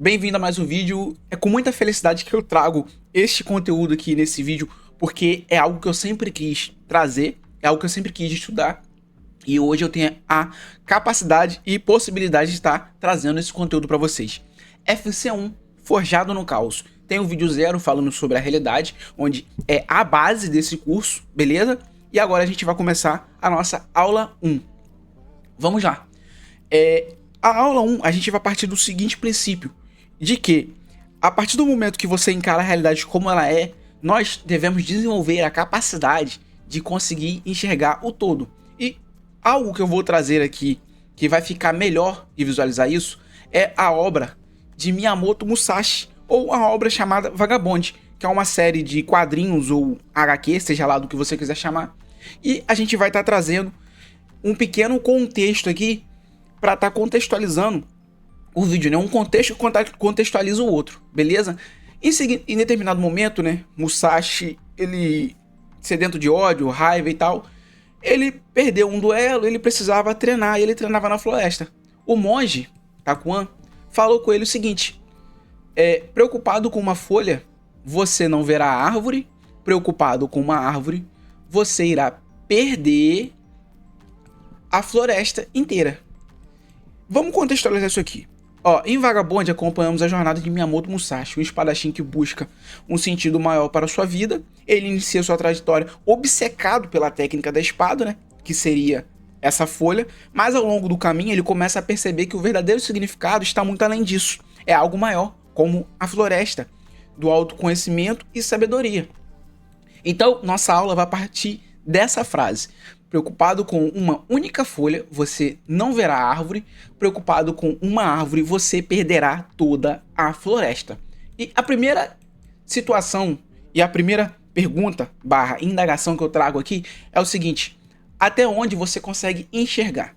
Bem-vindo a mais um vídeo. É com muita felicidade que eu trago este conteúdo aqui nesse vídeo, porque é algo que eu sempre quis trazer, é algo que eu sempre quis estudar, e hoje eu tenho a capacidade e possibilidade de estar trazendo esse conteúdo para vocês. FC1 Forjado no Caos. Tem o vídeo 0 falando sobre a realidade, onde é a base desse curso, beleza? E agora a gente vai começar a nossa aula 1. Vamos lá. A aula 1, a gente vai partir do seguinte princípio, de que a partir do momento que você encara a realidade como ela é, nós devemos desenvolver a capacidade de conseguir enxergar o todo. E algo que eu vou trazer aqui, que vai ficar melhor de visualizar isso, é a obra de Miyamoto Musashi, ou a obra chamada Vagabond, que é uma série de quadrinhos ou HQ, seja lá do que você quiser chamar. E a gente vai estar trazendo um pequeno contexto aqui para estar contextualizando o vídeo, né? Um contexto contextualiza o outro, beleza? Em determinado momento, né, Musashi, ele sedento de ódio, raiva e tal, ele perdeu um duelo, ele precisava treinar e ele treinava na floresta. O monge, Takuan, falou com ele o seguinte: preocupado com uma folha, você não verá a árvore, preocupado com uma árvore, você irá perder a floresta inteira. Vamos contextualizar isso aqui. Em Vagabond acompanhamos a jornada de Miyamoto Musashi, um espadachim que busca um sentido maior para sua vida. Ele inicia sua trajetória obcecado pela técnica da espada, né, que seria essa folha, mas ao longo do caminho ele começa a perceber que o verdadeiro significado está muito além disso. É algo maior, como a floresta, do autoconhecimento e sabedoria. Então, nossa aula vai partir dessa frase. Preocupado com uma única folha, você não verá a árvore. Preocupado com uma árvore, você perderá toda a floresta. E a primeira situação e a primeira pergunta / indagação que eu trago aqui é o seguinte: até onde você consegue enxergar?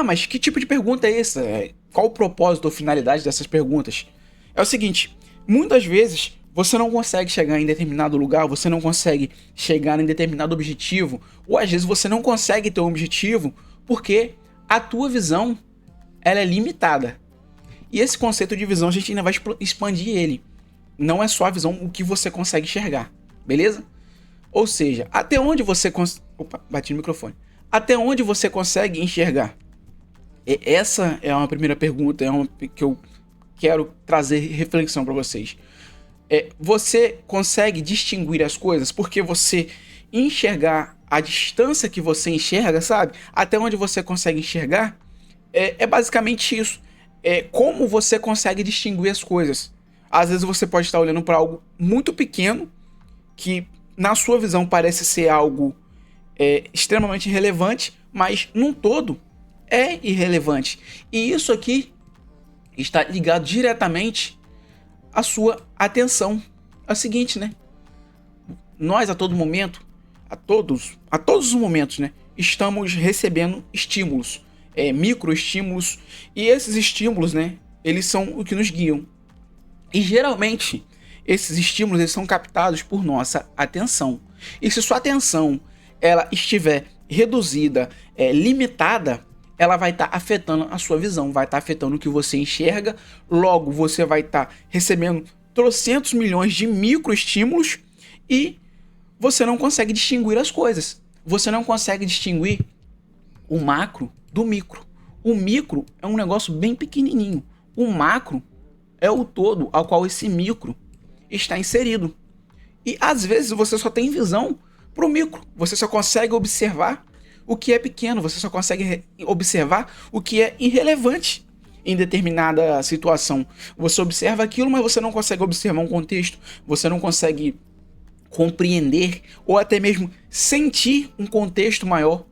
Mas que tipo de pergunta é essa? Qual o propósito ou finalidade dessas perguntas? É o seguinte: muitas vezes você não consegue chegar em determinado lugar, você não consegue chegar em determinado objetivo, ou às vezes você não consegue ter um objetivo porque a tua visão ela é limitada. E esse conceito de visão a gente ainda vai expandir ele. Não é só a visão, o que você consegue enxergar, beleza? Ou seja, até onde você bati no microfone. Até onde você consegue enxergar? Essa é uma primeira pergunta, que eu quero trazer reflexão para vocês. Você consegue distinguir as coisas porque você enxergar a distância que você enxerga, sabe? Até onde você consegue enxergar, é basicamente isso. Como você consegue distinguir as coisas. Às vezes você pode estar olhando para algo muito pequeno, que na sua visão parece ser algo extremamente relevante, mas num todo é irrelevante. E isso aqui está ligado diretamente a sua atenção. É o seguinte, né? Nós a todo momento, a todos os momentos, né, estamos recebendo estímulos, microestímulos, e esses estímulos, né, eles são o que nos guiam. E geralmente esses estímulos eles são captados por nossa atenção. E se sua atenção ela estiver reduzida, limitada, ela vai estar afetando a sua visão, vai estar afetando o que você enxerga. Logo, você vai estar recebendo trocentos milhões de microestímulos e você não consegue distinguir as coisas. Você não consegue distinguir o macro do micro. O micro é um negócio bem pequenininho. O macro é o todo ao qual esse micro está inserido. E às vezes você só tem visão para o micro. Você só consegue observar o que é pequeno, você só consegue observar o que é irrelevante em determinada situação. Você observa aquilo, mas você não consegue observar um contexto, você não consegue compreender ou até mesmo sentir um contexto maior.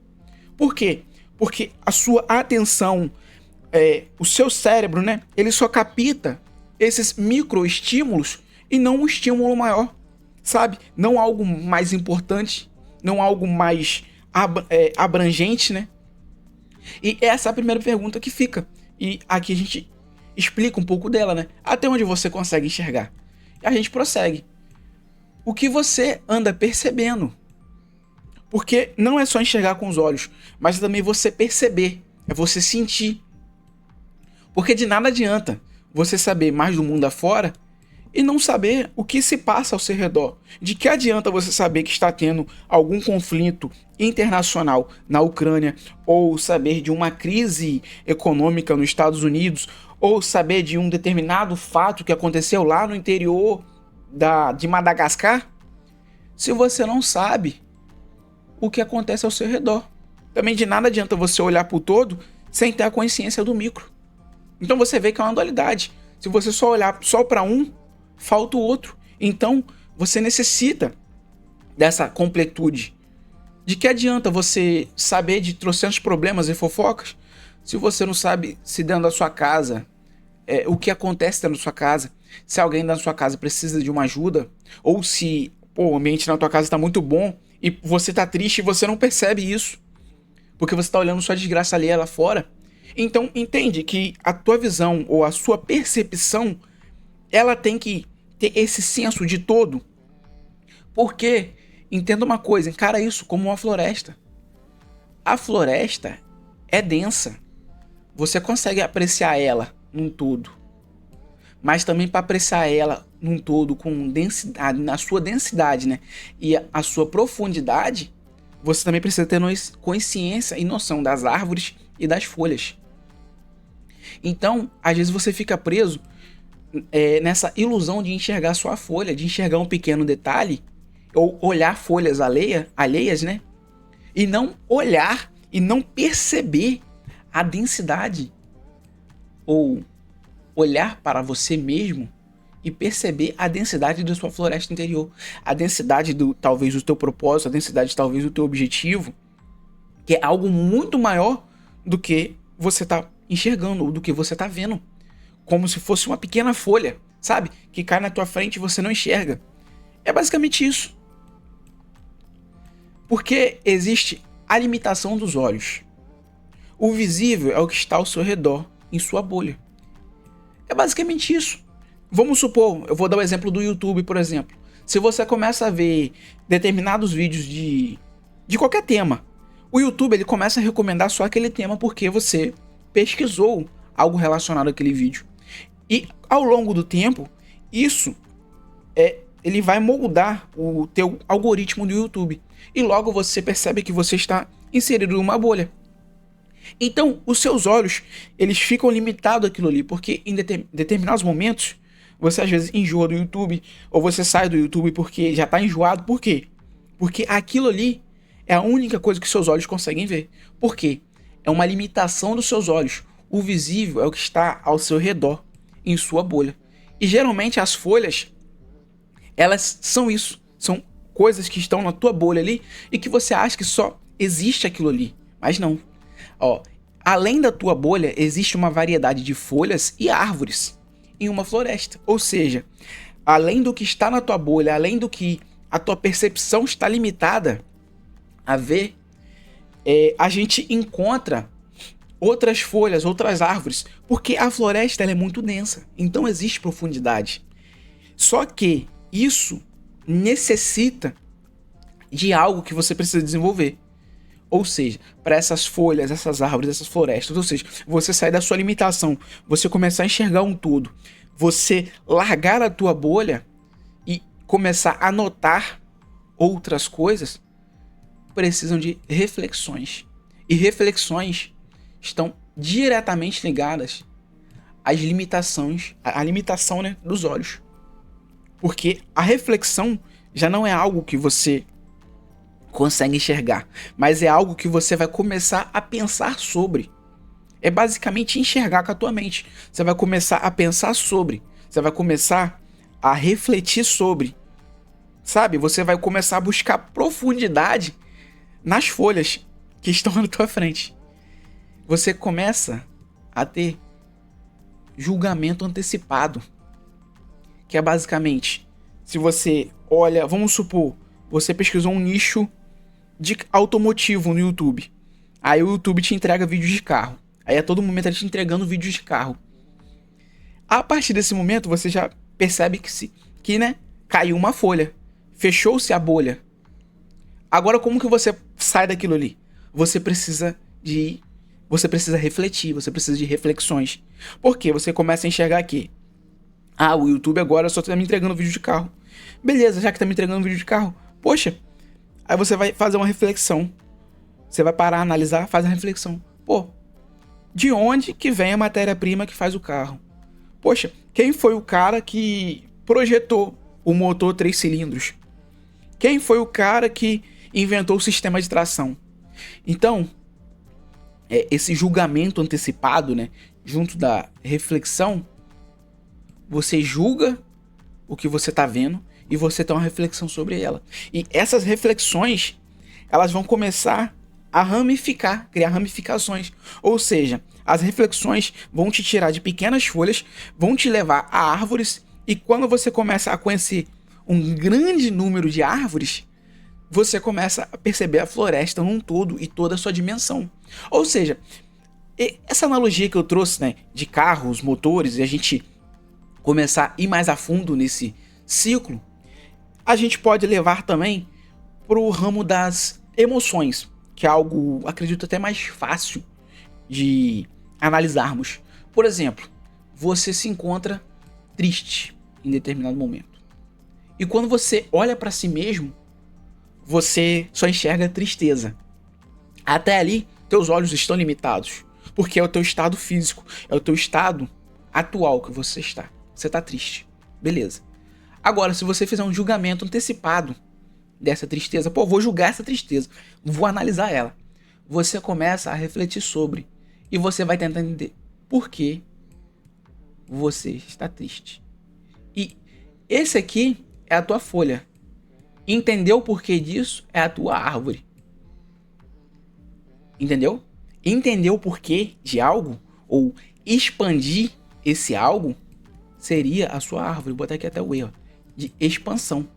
Por quê? Porque a sua atenção, o seu cérebro, né, ele só capta esses microestímulos e não um estímulo maior, sabe? Não algo mais importante, não algo mais abrangente, né? E essa é a primeira pergunta que fica. E aqui a gente explica um pouco dela, né? Até onde você consegue enxergar. E a gente prossegue. O que você anda percebendo? Porque não é só enxergar com os olhos, mas também você perceber, é você sentir. Porque de nada adianta você saber mais do mundo afora e não saber o que se passa ao seu redor. De que adianta você saber que está tendo algum conflito internacional na Ucrânia, ou saber de uma crise econômica nos Estados Unidos, ou saber de um determinado fato que aconteceu lá no interior de Madagascar, se você não sabe o que acontece ao seu redor. Também de nada adianta você olhar para o todo sem ter a consciência do micro. Então você vê que é uma dualidade. Se você só olhar só para um, falta o outro. Então você necessita dessa completude. De que adianta você saber de trocentos problemas e fofocas se você não sabe se dentro da sua casa, o que acontece dentro da sua casa, se alguém da sua casa precisa de uma ajuda, ou se o ambiente na tua casa está muito bom e você está triste e você não percebe isso, porque você está olhando sua desgraça alheia lá fora. Então entende que a tua visão ou a sua percepção, ela tem que ter esse senso de todo. Porque, entenda uma coisa, encara isso como uma floresta. A floresta é densa. Você consegue apreciar ela num todo. Mas também para apreciar ela num todo com densidade, na sua densidade, né? E a sua profundidade, você também precisa ter consciência e noção das árvores e das folhas. Então, às vezes você fica preso nessa ilusão de enxergar só a folha, de enxergar um pequeno detalhe, ou olhar folhas alheias, né? E não olhar e não perceber a densidade, ou olhar para você mesmo e perceber a densidade da sua floresta interior, a densidade talvez do teu propósito, a densidade talvez do teu objetivo, que é algo muito maior do que você está enxergando, ou do que você está vendo, como se fosse uma pequena folha, sabe? Que cai na tua frente e você não enxerga. É basicamente isso. Porque existe a limitação dos olhos. O visível é o que está ao seu redor, em sua bolha. É basicamente isso. Vamos supor, eu vou dar o exemplo do YouTube, por exemplo. Se você começa a ver determinados vídeos de qualquer tema, o YouTube ele começa a recomendar só aquele tema porque você pesquisou algo relacionado àquele vídeo. E ao longo do tempo, isso ele vai moldar o teu algoritmo do YouTube. E logo você percebe que você está inserido em uma bolha. Então, os seus olhos, eles ficam limitados àquilo ali, porque em determinados momentos, você às vezes enjoa do YouTube, ou você sai do YouTube porque já está enjoado. Por quê? Porque aquilo ali é a única coisa que seus olhos conseguem ver. Por quê? É uma limitação dos seus olhos. O visível é o que está ao seu redor, em sua bolha. E geralmente as folhas, elas são isso. São coisas que estão na tua bolha ali e que você acha que só existe aquilo ali. Mas não. Além da tua bolha, existe uma variedade de folhas e árvores em uma floresta. Ou seja, além do que está na tua bolha, além do que a tua percepção está limitada a ver, a gente encontra outras folhas, outras árvores, porque a floresta ela é muito densa, então existe profundidade. Só que isso necessita de algo que você precisa desenvolver. Ou seja, para essas folhas, essas árvores, essas florestas, ou seja, você sair da sua limitação, você começar a enxergar um todo, você largar a tua bolha e começar a notar outras coisas, precisam de reflexões. E reflexões estão diretamente ligadas às limitações, à limitação, né, dos olhos. Porque a reflexão já não é algo que você consegue enxergar, mas é algo que você vai começar a pensar sobre. É basicamente enxergar com a tua mente. Você vai começar a pensar sobre, você vai começar a refletir sobre, sabe? Você vai começar a buscar profundidade nas folhas que estão na tua frente. Você começa a ter julgamento antecipado, que é basicamente, se você olha, vamos supor, você pesquisou um nicho de automotivo no YouTube. Aí o YouTube te entrega vídeos de carro. Aí a todo momento ele te entregando vídeos de carro. A partir desse momento você já percebe que caiu uma folha. Fechou-se a bolha. Agora como que você sai daquilo ali? Você precisa de Você precisa refletir, você precisa de reflexões. Porque você começa a enxergar aqui. Ah, o YouTube agora só tá me entregando vídeo de carro. Beleza, já que tá me entregando vídeo de carro, poxa, aí você vai fazer uma reflexão. Você vai parar, analisar, faz a reflexão. Pô, de onde que vem a matéria-prima que faz o carro? Poxa, quem foi o cara que projetou o motor 3 cilindros? Quem foi o cara que inventou o sistema de tração? Então, esse julgamento antecipado, né, junto da reflexão, você julga o que você está vendo e você tem uma reflexão sobre ela. E essas reflexões, elas vão começar a ramificar, criar ramificações. Ou seja, as reflexões vão te tirar de pequenas folhas, vão te levar a árvores, e quando você começa a conhecer um grande número de árvores, você começa a perceber a floresta num todo e toda a sua dimensão. Ou seja, essa analogia que eu trouxe, né, de carros, motores, e a gente começar a ir mais a fundo nesse ciclo, a gente pode levar também para o ramo das emoções, que é algo, acredito, até mais fácil de analisarmos. Por exemplo, você se encontra triste em determinado momento. E quando você olha para si mesmo, você só enxerga tristeza. Até ali, teus olhos estão limitados, porque é o teu estado físico, é o teu estado atual que você está. Você está triste, beleza. Agora, se você fizer um julgamento antecipado dessa tristeza, pô, vou julgar essa tristeza, vou analisar ela. Você começa a refletir sobre, e você vai tentar entender por que você está triste. E esse aqui é a tua folha. Entender o porquê disso é a tua árvore. Entendeu? Entender o porquê de algo, ou expandir esse algo, seria a sua árvore. Vou botar aqui até o erro de expansão.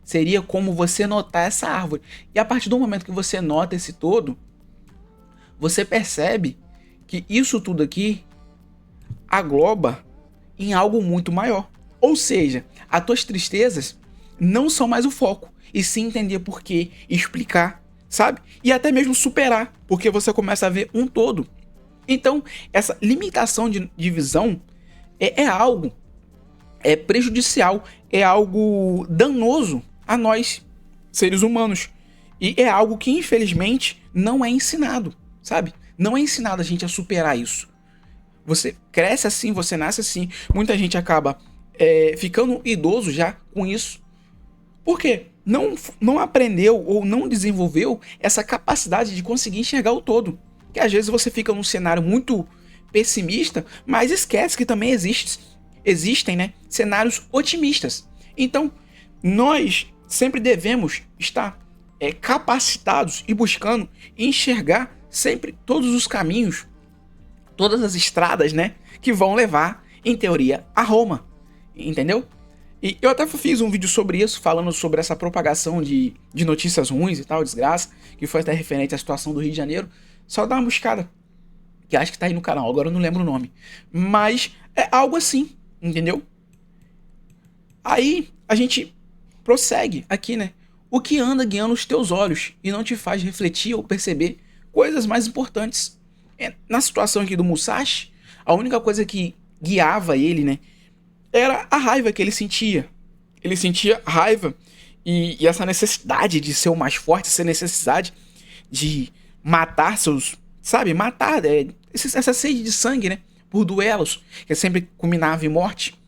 Seria como você notar essa árvore. E a partir do momento que você nota esse todo, você percebe que isso tudo aqui agloba em algo muito maior. Ou seja, as tuas tristezas não são mais o foco, e sim entender porquê, explicar, sabe? E até mesmo superar, porque você começa a ver um todo. Então, essa limitação de visão é algo prejudicial, é algo danoso a nós, seres humanos. E é algo que, infelizmente, não é ensinado, sabe? Não é ensinado a gente a superar isso. Você cresce assim, você nasce assim. Muita gente acaba ficando idoso já com isso. Por quê? Não aprendeu ou não desenvolveu essa capacidade de conseguir enxergar o todo. Que às vezes você fica num cenário muito pessimista, mas esquece que também existem, né, cenários otimistas. Então, nós sempre devemos estar capacitados e buscando enxergar sempre todos os caminhos, todas as estradas, né, que vão levar, em teoria, a Roma. Entendeu? E eu até fiz um vídeo sobre isso, falando sobre essa propagação de notícias ruins e tal, desgraça, que foi até referente à situação do Rio de Janeiro. Só dá uma buscada, que acho que tá aí no canal, agora eu não lembro o nome. Mas é algo assim, entendeu? Aí a gente prossegue aqui, né? O que anda guiando os teus olhos e não te faz refletir ou perceber coisas mais importantes. Na situação aqui do Musashi, a única coisa que guiava ele, né, era a raiva que ele sentia. Ele sentia raiva e essa necessidade de ser o mais forte, essa necessidade de matar seus... Sabe? Matar, essa sede de sangue, né? Por duelos, que sempre culminava em morte.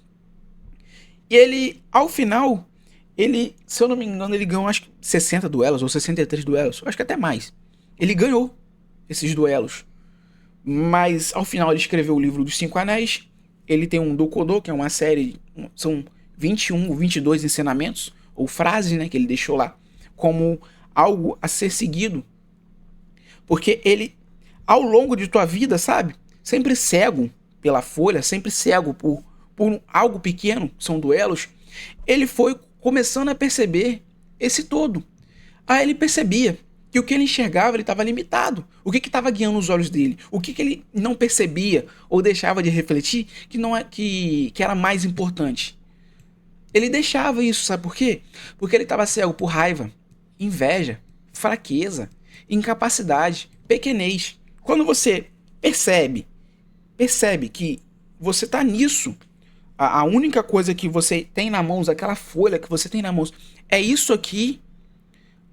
E ele, ao final, ele, se eu não me engano, ele ganhou acho que 60 duelos ou 63 duelos. Acho que até mais. Ele ganhou esses duelos. Mas, ao final, ele escreveu o livro dos 5 Anéis. Ele tem um Dokodô, que é uma série, são 21 ou 22 ensinamentos, ou frases, né, que ele deixou lá, como algo a ser seguido. Porque ele, ao longo de tua vida, sabe, sempre cego pela folha, sempre cego por algo pequeno, são duelos, ele foi começando a perceber esse todo. Aí ele percebia que o que ele enxergava, ele estava limitado. O que estava guiando os olhos dele? O que ele não percebia ou deixava de refletir que era mais importante? Ele deixava isso, sabe por quê? Porque ele estava cego por raiva, inveja, fraqueza, incapacidade, pequenez. Quando você Percebe, percebe que você tá nisso. A única coisa que você tem na mão, aquela folha que você tem na mão, é isso aqui.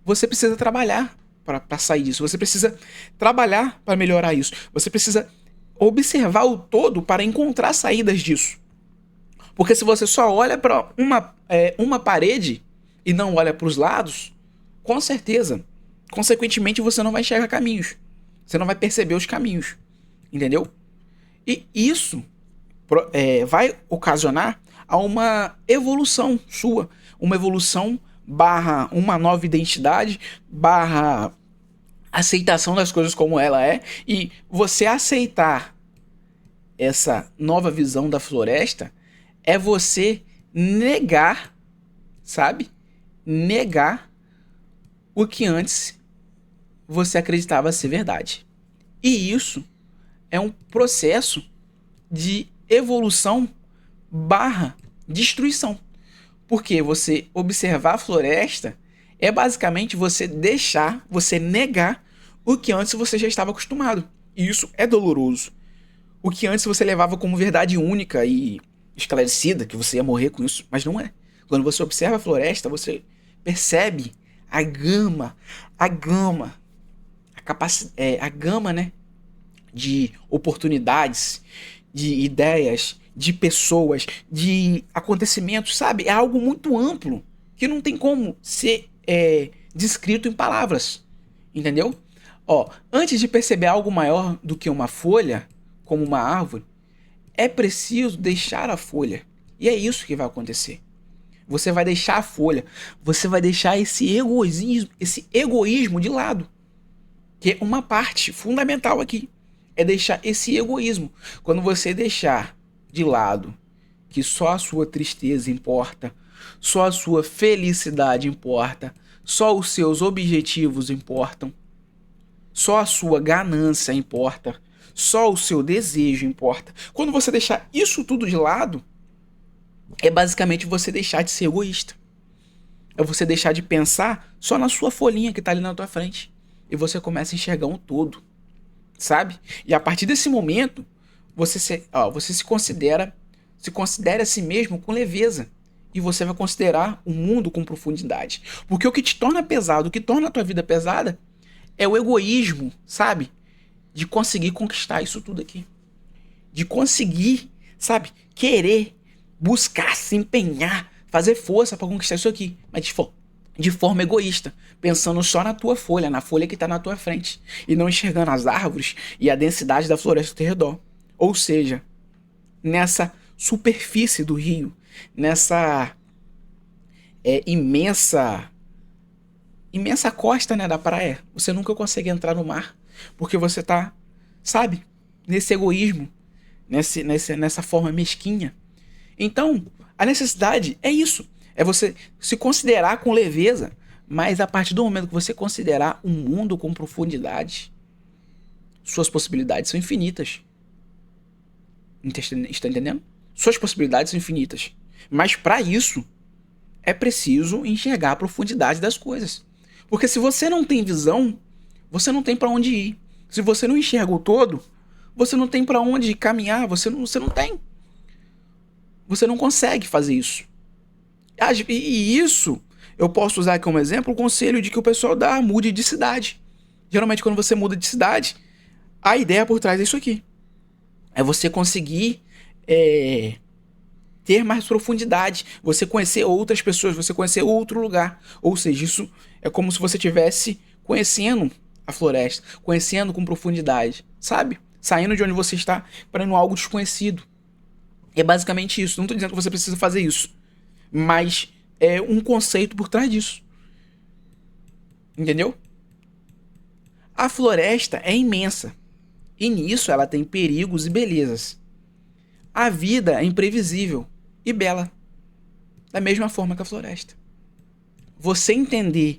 Você precisa trabalhar para sair disso. Você precisa trabalhar para melhorar isso. Você precisa observar o todo para encontrar saídas disso. Porque se você só olha para uma parede e não olha para os lados, com certeza, consequentemente, você não vai enxergar caminhos. Você não vai perceber os caminhos. Entendeu? E isso vai ocasionar a uma evolução sua. Uma evolução barra uma nova identidade, barra aceitação das coisas como ela é. E você aceitar essa nova visão da floresta é você negar, sabe? Negar o que antes você acreditava ser verdade. E isso é um processo de evolução barra destruição. Porque você observar a floresta é basicamente você deixar, você negar o que antes você já estava acostumado. E isso é doloroso. O que antes você levava como verdade única e esclarecida, que você ia morrer com isso, mas não é. Quando você observa a floresta, você percebe a gama, a gama, né, de oportunidades, de ideias, de pessoas, de acontecimentos, sabe? É algo muito amplo que não tem como ser descrito em palavras, entendeu? Ó, antes de perceber algo maior do que uma folha, como uma árvore, é preciso deixar a folha. E é isso que vai acontecer. Você vai deixar a folha, você vai deixar esse egoísmo de lado, que é uma parte fundamental aqui. É deixar esse egoísmo. Quando você deixar de lado que só a sua tristeza importa, só a sua felicidade importa, só os seus objetivos importam, só a sua ganância importa, só o seu desejo importa. Quando você deixar isso tudo de lado, é basicamente você deixar de ser egoísta. É você deixar de pensar só na sua folhinha que está ali na tua frente. E você começa a enxergar um todo, sabe? E a partir desse momento, você se considera a si mesmo com leveza. E você vai considerar o mundo com profundidade. Porque o que te torna pesado, o que torna a tua vida pesada, é o egoísmo, sabe? De conseguir conquistar isso tudo aqui. De conseguir, sabe? Querer, buscar, se empenhar, fazer força para conquistar isso aqui. Mas de forma egoísta. Pensando só na tua folha, na folha que está na tua frente. E não enxergando as árvores e a densidade da floresta ao teu redor. Ou seja, nessa superfície do rio, nessa imensa costa, né, da praia, você nunca consegue entrar no mar, porque você tá, sabe, nesse egoísmo, nessa forma mesquinha. Então, a necessidade é isso, é você se considerar com leveza, mas a partir do momento que você considerar um mundo com profundidade, suas possibilidades são infinitas. Está entendendo? Suas possibilidades são infinitas. Mas para isso, é preciso enxergar a profundidade das coisas. Porque se você não tem visão, você não tem para onde ir. Se você não enxerga o todo, você não tem para onde caminhar, você não tem. Você não consegue fazer isso. E isso, eu posso usar como exemplo o conselho de que o pessoal dá, mude de cidade. Geralmente quando você muda de cidade, a ideia por trás é isso aqui. É você conseguir ter mais profundidade, você conhecer outras pessoas, você conhecer outro lugar. Ou seja, isso é como se você estivesse conhecendo a floresta, conhecendo com profundidade, sabe? Saindo de onde você está para ir em algo desconhecido. É basicamente isso. Não estou dizendo que você precisa fazer isso, mas é um conceito por trás disso. Entendeu? A floresta é imensa e nisso ela tem perigos e belezas. A vida é imprevisível e bela, da mesma forma que a floresta. Você entender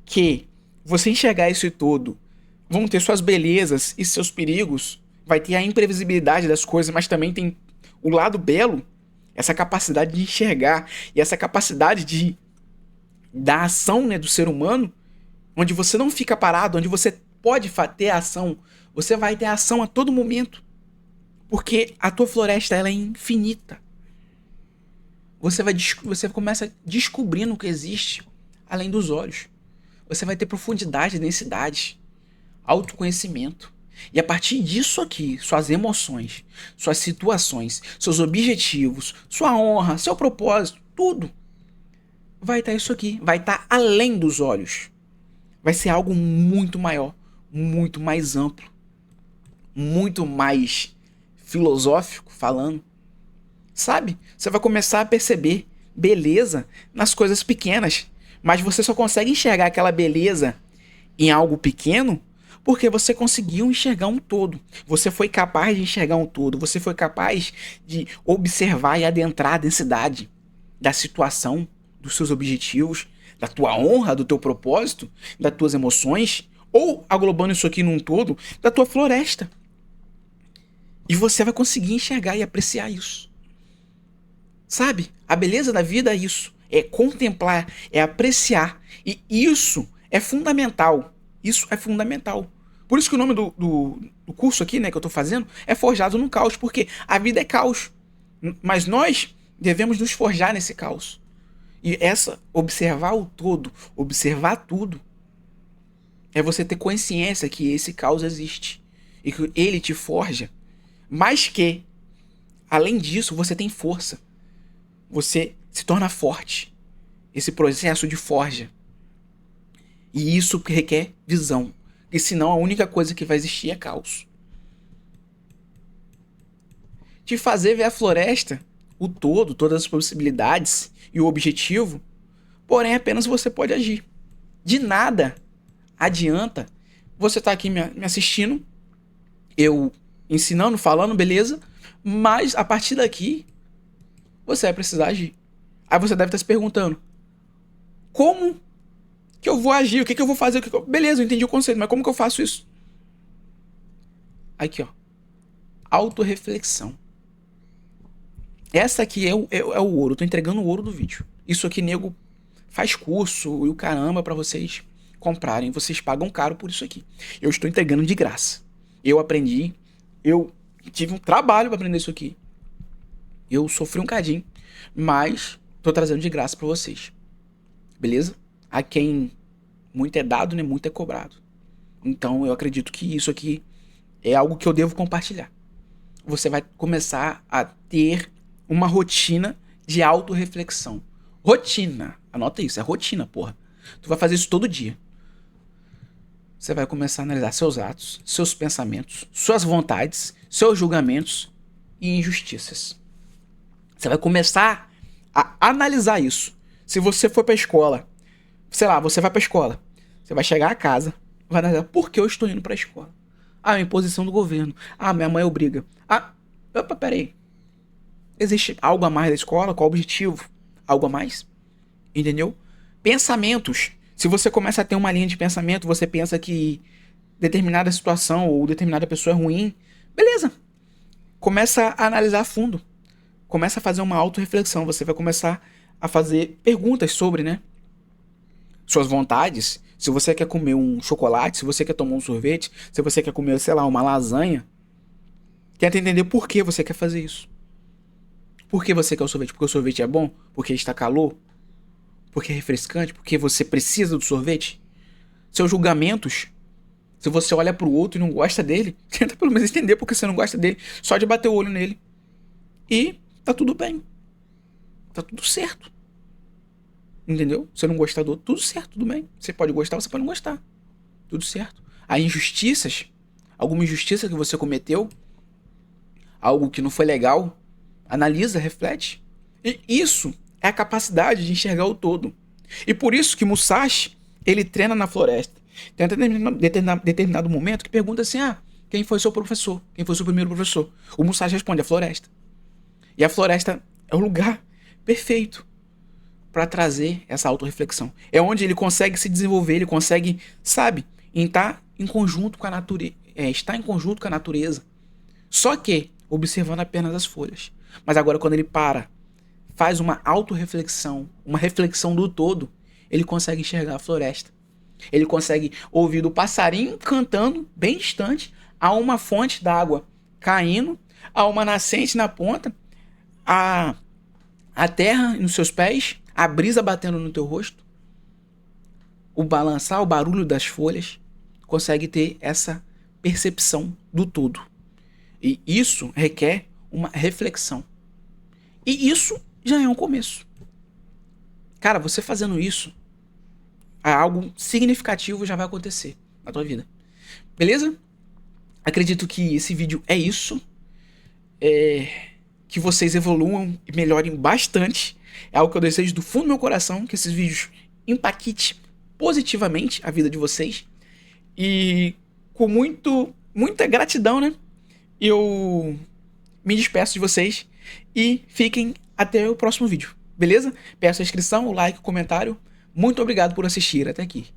que você enxergar isso todo vão ter suas belezas e seus perigos, vai ter a imprevisibilidade das coisas, mas também tem o lado belo, essa capacidade de enxergar e essa capacidade da ação, né, do ser humano, onde você não fica parado, onde você pode ter ação, você vai ter ação a todo momento. Porque a tua floresta ela é infinita. Você começa descobrindo o que existe além dos olhos. Você vai ter profundidade, densidade, autoconhecimento. E a partir disso aqui, suas emoções, suas situações, seus objetivos, sua honra, seu propósito, tudo vai estar isso aqui. Vai estar além dos olhos. Vai ser algo muito maior, muito mais amplo, muito mais filosófico falando. Sabe? Você vai começar a perceber beleza nas coisas pequenas. Mas você só consegue enxergar aquela beleza em algo pequeno porque você conseguiu enxergar um todo. Você foi capaz de enxergar um todo. Você foi capaz de observar e adentrar a densidade da situação, dos seus objetivos, da tua honra, do teu propósito, das tuas emoções, ou, aglobando isso aqui num todo, da tua floresta. E você vai conseguir enxergar e apreciar isso. Sabe? A beleza da vida é isso. É contemplar, é apreciar. E isso é fundamental. Isso é fundamental. Por isso que o nome do curso aqui, né, que eu tô fazendo, é Forjado no Caos. Porque a vida é caos. Mas nós devemos nos forjar nesse caos. E observar o todo, observar tudo, é você ter consciência que esse caos existe. E que ele te forja. Mas que, além disso, você tem força. Você se torna forte. Esse processo de forja. E isso requer visão. E senão a única coisa que vai existir é caos. Te fazer ver a floresta, o todo, todas as possibilidades e o objetivo, porém apenas você pode agir. De nada adianta você estar aqui me assistindo, eu ensinando, falando, beleza, mas a partir daqui você vai precisar agir. Aí você deve estar se perguntando: como que eu vou agir? O que eu vou fazer? Beleza, eu entendi o conceito, mas como que eu faço isso? Aqui, ó. Autoreflexão. Essa aqui é o ouro. Eu tô entregando o ouro do vídeo. Isso aqui, nego, faz curso e o caramba pra vocês comprarem. Vocês pagam caro por isso aqui. Eu estou entregando de graça. Eu aprendi. Eu tive um trabalho pra aprender isso aqui. Eu sofri um cadinho, mas tô trazendo de graça pra vocês. Beleza? A quem muito é dado, né? Muito é cobrado. Então eu acredito que isso aqui é algo que eu devo compartilhar. Você vai começar a ter uma rotina de autorreflexão. Rotina. Anota isso, é rotina, porra. Tu vai fazer isso todo dia. Você vai começar a analisar seus atos, seus pensamentos, suas vontades, seus julgamentos e injustiças. Você vai começar a analisar isso. Se você for pra escola, sei lá, você vai pra escola, você vai chegar a casa, vai analisar por que eu estou indo pra escola. Ah, a imposição do governo. Ah, minha mãe obriga. Ah, opa, peraí. Existe algo a mais da escola? Qual o objetivo? Algo a mais? Entendeu? Pensamentos. Se você começa a ter uma linha de pensamento, você pensa que determinada situação ou determinada pessoa é ruim, beleza. Começa a analisar a fundo. Começa a fazer uma autorreflexão. Você vai começar a fazer perguntas sobre, né, suas vontades. Se você quer comer um chocolate, se você quer tomar um sorvete, se você quer comer, sei lá, uma lasanha, tenta entender por que você quer fazer isso. Por que você quer o sorvete? Porque o sorvete é bom? Porque está calor? Porque é refrescante? Porque você precisa do sorvete? Seus julgamentos. Se você olha pro outro e não gosta dele, tenta pelo menos entender porque você não gosta dele. Só de bater o olho nele. E tá tudo bem. Tá tudo certo. Entendeu? Você não gostar do outro, tudo certo, tudo bem. Você pode gostar, você pode não gostar. Tudo certo. Há injustiças, alguma injustiça que você cometeu, algo que não foi legal, analisa, reflete. E isso é a capacidade de enxergar o todo. E por isso que Musashi, ele treina na floresta. Tem até determinado momento que pergunta assim: ah, quem foi seu professor? Quem foi seu primeiro professor? O Musashi responde: a floresta. E a floresta é o lugar perfeito para trazer essa autorreflexão. É onde ele consegue se desenvolver, ele consegue, sabe, estar em conjunto com a natureza, estar em conjunto com a natureza. Só que observando apenas as folhas. Mas agora quando ele faz uma autorreflexão, uma reflexão do todo, ele consegue enxergar a floresta. Ele consegue ouvir do passarinho cantando bem distante, a uma fonte d'água caindo, a uma nascente na ponta, a terra nos seus pés, a brisa batendo no teu rosto, o balançar, o barulho das folhas. Consegue ter essa percepção do todo. E isso requer uma reflexão. E isso já é um começo. Cara, você fazendo isso, algo significativo já vai acontecer na tua vida. Beleza? Acredito que esse vídeo é isso. Que vocês evoluam e melhorem bastante. É algo que eu desejo do fundo do meu coração, que esses vídeos impactem positivamente a vida de vocês. E com muita gratidão, né? Eu me despeço de vocês e fiquem até o próximo vídeo, beleza? Peço a inscrição, o like, o comentário. Muito obrigado por assistir até aqui.